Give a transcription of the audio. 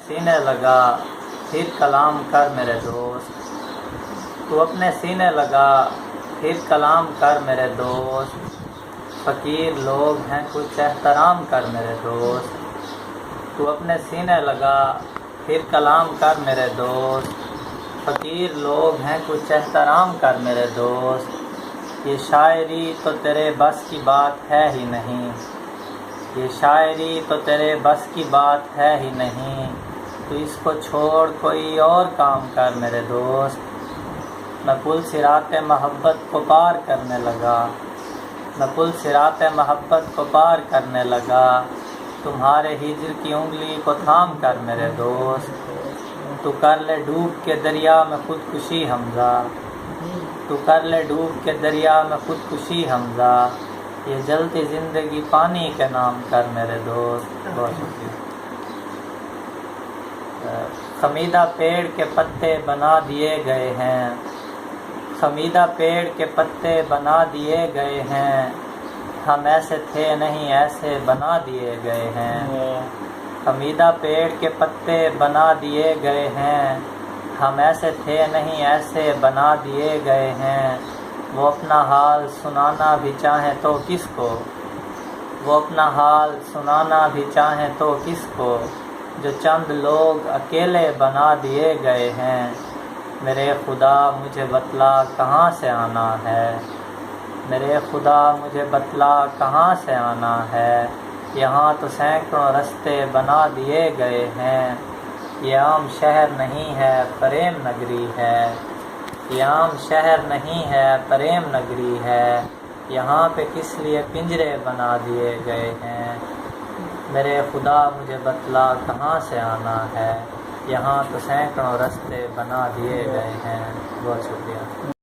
سینے لگا پھر کلام کر میرے دوست، تو اپنے سینے لگا پھر کلام کر میرے دوست، فقیر لوگ ہیں کچھ احترام کر میرے دوست، تو اپنے سینے لگا پھر کلام کر میرے دوست، فقیر لوگ ہیں کچھ احترام کر میرے دوست، یہ شاعری تو تیرے بس کی بات ہے ہی نہیں، یہ شاعری تو تیرے بس کی بات ہے ہی نہیں، تو اس کو چھوڑ کوئی اور کام کر میرے دوست۔ میں پل صراط محبت کو پار کرنے لگا، میں پل صراط محبت کو پار کرنے لگا، تمہارے ہجر کی انگلی کو تھام کر میرے دوست، تو کر لے ڈوب کے دریا میں خودکشی حمزہ، تو کر لے ڈوب کے دریا میں خودکشی حمزہ، یہ جلتی زندگی پانی کے نام کر میرے دوست۔ بہت شکریہ۔ خمیدہ پیڑ کے پتے بنا دیے گئے ہیں، خمیدہ پیڑ کے پتے بنا دیے گئے ہیں، ہم ایسے تھے نہیں ایسے بنا دیے گئے ہیں، خمیدہ پیڑ کے پتے بنا دیے گئے ہیں، ہم ایسے تھے نہیں ایسے بنا دیے گئے ہیں، وہ اپنا حال سنانا بھی چاہیں تو کس کو، وہ اپنا حال سنانا بھی چاہیں تو کس کو، جو چند لوگ اکیلے بنا دیے گئے ہیں، میرے خدا مجھے بتلا کہاں سے آنا ہے، میرے خدا مجھے بتلا کہاں سے آنا ہے، یہاں تو سینکڑوں رستے بنا دیے گئے ہیں، یہ عام شہر نہیں ہے پریم نگری ہے، یہ عام شہر نہیں ہے پریم نگری ہے، یہاں پہ کس لیے پنجرے بنا دیے گئے ہیں، میرے خدا مجھے بتلا کہاں سے آنا ہے، یہاں تو سینکڑوں رستے بنا دیے گئے ہیں۔ بہت شکریہ۔